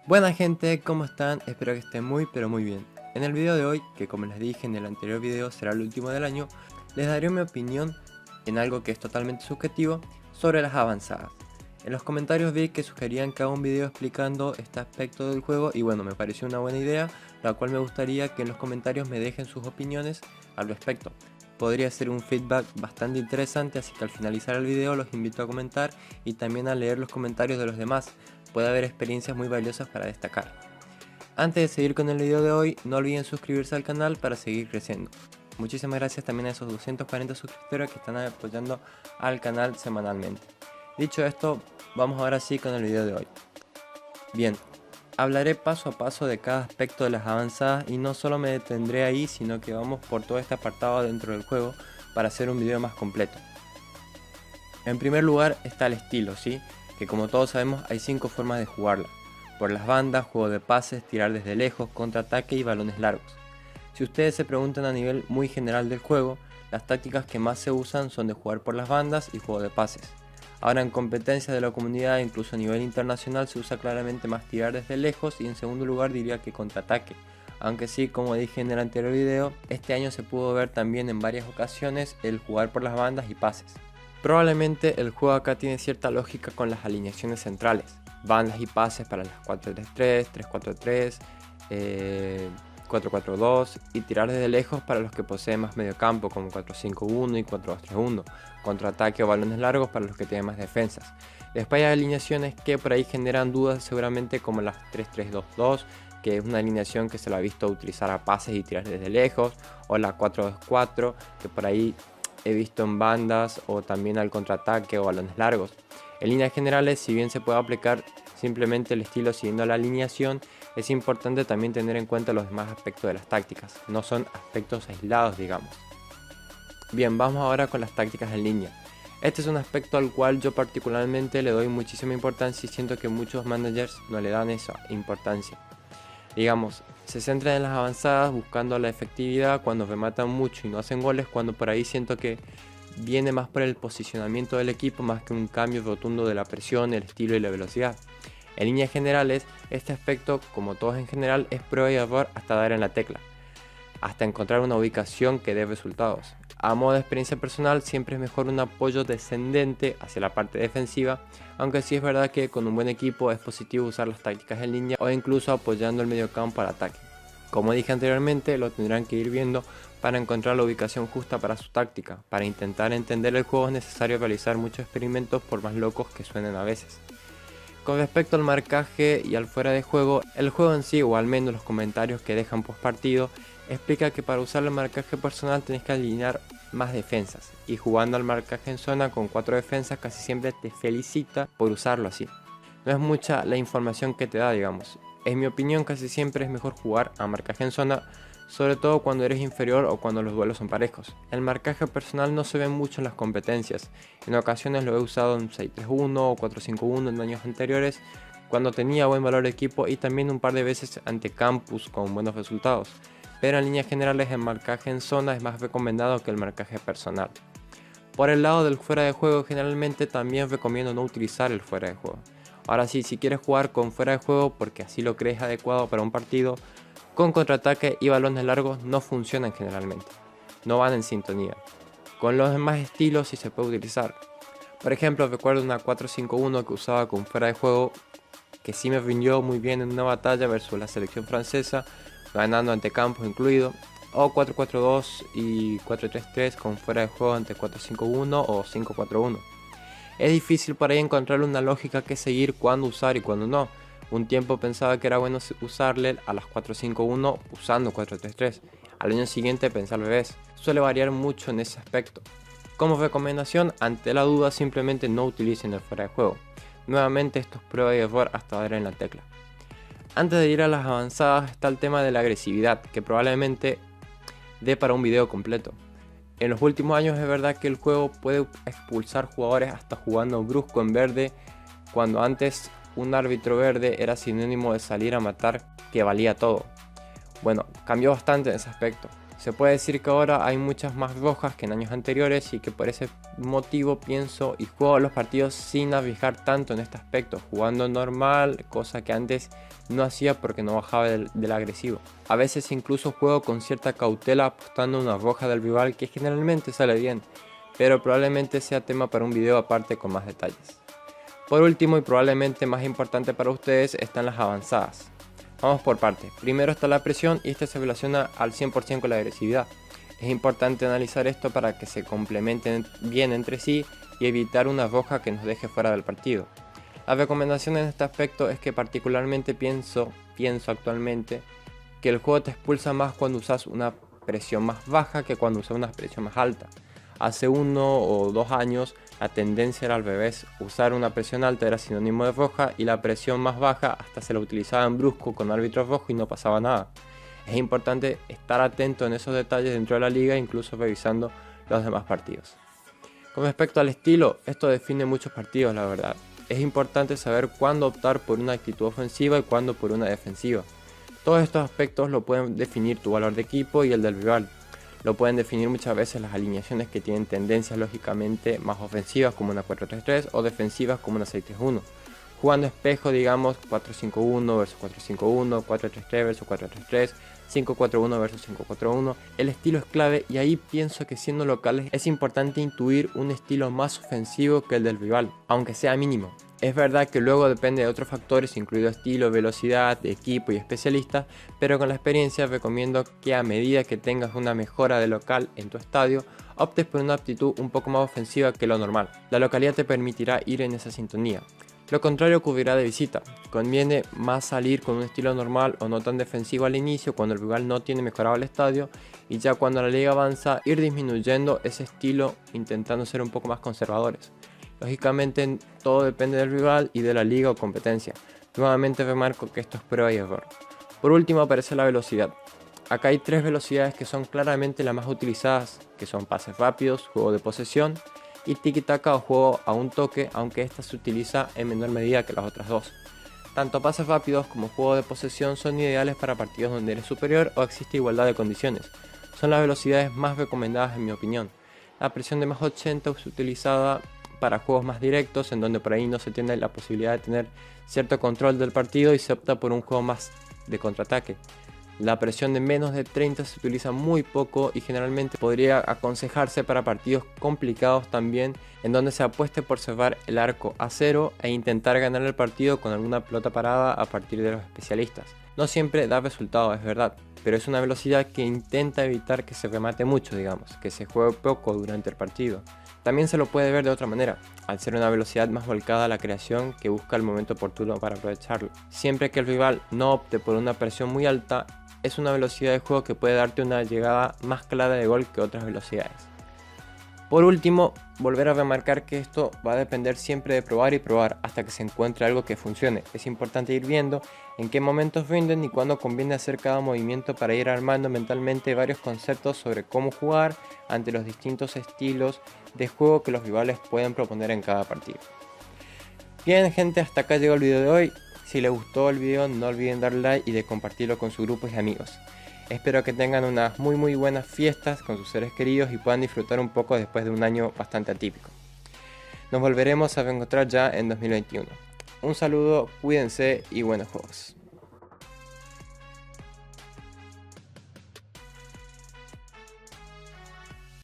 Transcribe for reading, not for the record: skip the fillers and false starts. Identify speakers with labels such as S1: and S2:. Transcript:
S1: Buena gente, ¿cómo están? Espero que estén muy pero muy bien. En el video de hoy, que como les dije en el anterior video será el último del año, les daré mi opinión en algo que es totalmente subjetivo sobre las avanzadas. En los comentarios vi que sugerían que haga un video explicando este aspecto del juego y bueno, me pareció una buena idea, la cual me gustaría que en los comentarios me dejen sus opiniones al respecto. Podría ser un feedback bastante interesante, así que al finalizar el video los invito a comentar y también a leer los comentarios de los demás. Puede haber experiencias muy valiosas para destacar. Antes de seguir con el video de hoy, no olviden suscribirse al canal para seguir creciendo. Muchísimas gracias también a esos 240 suscriptores que están apoyando al canal semanalmente. Dicho esto, vamos ahora sí con el video de hoy. Bien, hablaré paso a paso de cada aspecto de las avanzadas y no solo me detendré ahí, sino que vamos por todo este apartado dentro del juego para hacer un video más completo. En primer lugar está el estilo, ¿sí? Que como todos sabemos hay 5 formas de jugarla. Por las bandas, juego de pases, tirar desde lejos, contraataque y balones largos. Si ustedes se preguntan a nivel muy general del juego, las tácticas que más se usan son de jugar por las bandas y juego de pases. Ahora en competencias de la comunidad, incluso a nivel internacional, se usa claramente más tirar desde lejos y en segundo lugar diría que contraataque. Aunque sí, como dije en el anterior video, este año se pudo ver también en varias ocasiones el jugar por las bandas y pases. Probablemente el juego acá tiene cierta lógica con las alineaciones centrales, bandas y pases para las 4-3-3, 3-4-3, 4-4-2 y tirar desde lejos para los que poseen más medio campo como 4-5-1 y 4-2-3-1, contraataque o balones largos para los que tienen más defensas. Después hay alineaciones que por ahí generan dudas seguramente como las 3-3-2-2, que es una alineación que se la ha visto utilizar a pases y tirar desde lejos, o la 4-2-4 que por ahí he visto en bandas o también al contraataque o balones largos. En líneas generales, si bien se puede aplicar simplemente el estilo siguiendo la alineación, es importante también tener en cuenta los demás aspectos de las tácticas, no son aspectos aislados, digamos. Bien, vamos ahora con las tácticas en línea. Este es un aspecto al cual yo particularmente le doy muchísima importancia y siento que muchos managers no le dan esa importancia. Digamos, se centran en las avanzadas buscando la efectividad cuando rematan mucho y no hacen goles, cuando por ahí siento que viene más por el posicionamiento del equipo más que un cambio rotundo de la presión, el estilo y la velocidad. En líneas generales, este aspecto, como todos en general, es prueba y error hasta dar en la tecla, hasta encontrar una ubicación que dé resultados. A modo de experiencia personal, siempre es mejor un apoyo descendente hacia la parte defensiva, aunque sí es verdad que con un buen equipo es positivo usar las tácticas en línea o incluso apoyando el mediocampo al ataque. Como dije anteriormente, lo tendrán que ir viendo para encontrar la ubicación justa para su táctica. Para intentar entender el juego es necesario realizar muchos experimentos por más locos que suenen a veces. Con respecto al marcaje y al fuera de juego, el juego en sí, o al menos los comentarios que dejan post partido, explica que para usar el marcaje personal tenés que alinear más defensas, y jugando al marcaje en zona con 4 defensas casi siempre te felicita por usarlo así. No es mucha la información que te da, digamos. En mi opinión casi siempre es mejor jugar a marcaje en zona, sobre todo cuando eres inferior o cuando los duelos son parejos. El marcaje personal no se ve mucho en las competencias, en ocasiones lo he usado en 6-3-1 o 4-5-1 en años anteriores, cuando tenía buen valor de equipo y también un par de veces ante campus con buenos resultados. Pero en líneas generales el marcaje en zona es más recomendado que el marcaje personal. Por el lado del fuera de juego, generalmente también recomiendo no utilizar el fuera de juego. Ahora sí, si quieres jugar con fuera de juego porque así lo crees adecuado para un partido, con contraataque y balones largos no funcionan generalmente, no van en sintonía. Con los demás estilos sí se puede utilizar. Por ejemplo, recuerdo una 4-5-1 que usaba con fuera de juego que sí me rindió muy bien en una batalla versus la selección francesa, ganando ante campos incluido, o 4-4-2 y 4-3-3 con fuera de juego ante 4-5-1 o 5-4-1. Es difícil por ahí encontrar una lógica que seguir cuándo usar y cuándo no. Un tiempo pensaba que era bueno usarle a las 4-5-1 usando 4-3-3. Al año siguiente pensé al revés. Suele variar mucho en ese aspecto. Como recomendación, ante la duda simplemente no utilicen el fuera de juego. Nuevamente esto es prueba y error hasta dar en la tecla. Antes de ir a las avanzadas está el tema de la agresividad, que probablemente dé para un video completo. En los últimos años es verdad que el juego puede expulsar jugadores hasta jugando brusco en verde, cuando antes un árbitro verde era sinónimo de salir a matar, que valía todo. Bueno, cambió bastante en ese aspecto. Se puede decir que ahora hay muchas más rojas que en años anteriores y que por ese motivo pienso y juego los partidos sin navegar tanto en este aspecto, jugando normal, cosa que antes no hacía porque no bajaba del agresivo. A veces incluso juego con cierta cautela apostando una roja del rival que generalmente sale bien, pero probablemente sea tema para un video aparte con más detalles. Por último y probablemente más importante para ustedes están las avanzadas. Vamos por partes. Primero está la presión y esta se relaciona al 100% con la agresividad. Es importante analizar esto para que se complementen bien entre sí y evitar una roja que nos deje fuera del partido. La recomendación en este aspecto es que particularmente pienso actualmente que el juego te expulsa más cuando usas una presión más baja que cuando usas una presión más alta. Hace 1 o 2 años la tendencia era al revés, usar una presión alta era sinónimo de roja y la presión más baja hasta se la utilizaba en brusco con árbitros rojos y no pasaba nada. Es importante estar atento en esos detalles dentro de la liga, incluso revisando los demás partidos. Con respecto al estilo, esto define muchos partidos, la verdad. Es importante saber cuándo optar por una actitud ofensiva y cuándo por una defensiva. Todos estos aspectos lo pueden definir tu valor de equipo y el del rival. Lo pueden definir muchas veces las alineaciones que tienen tendencias lógicamente más ofensivas como una 4-3-3 o defensivas como una 6-3-1. Jugando espejo, digamos 4-5-1 versus 4-5-1, 4-3-3 versus 4-3-3, 5-4-1 versus 5-4-1. El estilo es clave y ahí pienso que siendo locales es importante intuir un estilo más ofensivo que el del rival, aunque sea mínimo. Es verdad que luego depende de otros factores, incluido estilo, velocidad, equipo y especialistas, pero con la experiencia recomiendo que a medida que tengas una mejora de local en tu estadio, optes por una aptitud un poco más ofensiva que lo normal. La localidad te permitirá ir en esa sintonía. Lo contrario ocurrirá de visita. Conviene más salir con un estilo normal o no tan defensivo al inicio cuando el rival no tiene mejorado el estadio y ya cuando la liga avanza ir disminuyendo ese estilo intentando ser un poco más conservadores. Lógicamente todo depende del rival y de la liga o competencia. Nuevamente remarco que esto es prueba y error. Por último aparece la velocidad. Acá hay 3 velocidades que son claramente las más utilizadas, que son pases rápidos, juego de posesión y tiki-taka o juego a un toque, aunque esta se utiliza en menor medida que las otras dos. Tanto pases rápidos como juego de posesión son ideales para partidos donde eres superior o existe igualdad de condiciones. Son las velocidades más recomendadas en mi opinión. La presión de más 80 es utilizada para juegos más directos, en donde por ahí no se tiene la posibilidad de tener cierto control del partido y se opta por un juego más de contraataque. La presión de menos de 30 se utiliza muy poco y generalmente podría aconsejarse para partidos complicados también, en donde se apueste por cerrar el arco a 0 e intentar ganar el partido con alguna pelota parada a partir de los especialistas. No siempre da resultado, es verdad, pero es una velocidad que intenta evitar que se remate mucho, digamos, que se juegue poco durante el partido. También se lo puede ver de otra manera, al ser una velocidad más volcada a la creación que busca el momento oportuno para aprovecharlo. Siempre que el rival no opte por una presión muy alta, es una velocidad de juego que puede darte una llegada más clara de gol que otras velocidades. Por último, volver a remarcar que esto va a depender siempre de probar y probar hasta que se encuentre algo que funcione. Es importante ir viendo en qué momentos rinden y cuándo conviene hacer cada movimiento para ir armando mentalmente varios conceptos sobre cómo jugar ante los distintos estilos de juego que los rivales pueden proponer en cada partido. Bien gente, hasta acá llegó el video de hoy. Si les gustó el video no olviden darle like y de compartirlo con sus grupos y amigos. Espero que tengan unas muy buenas fiestas con sus seres queridos y puedan disfrutar un poco después de un año bastante atípico. Nos volveremos a reencontrar ya en 2021. Un saludo, cuídense y buenos juegos.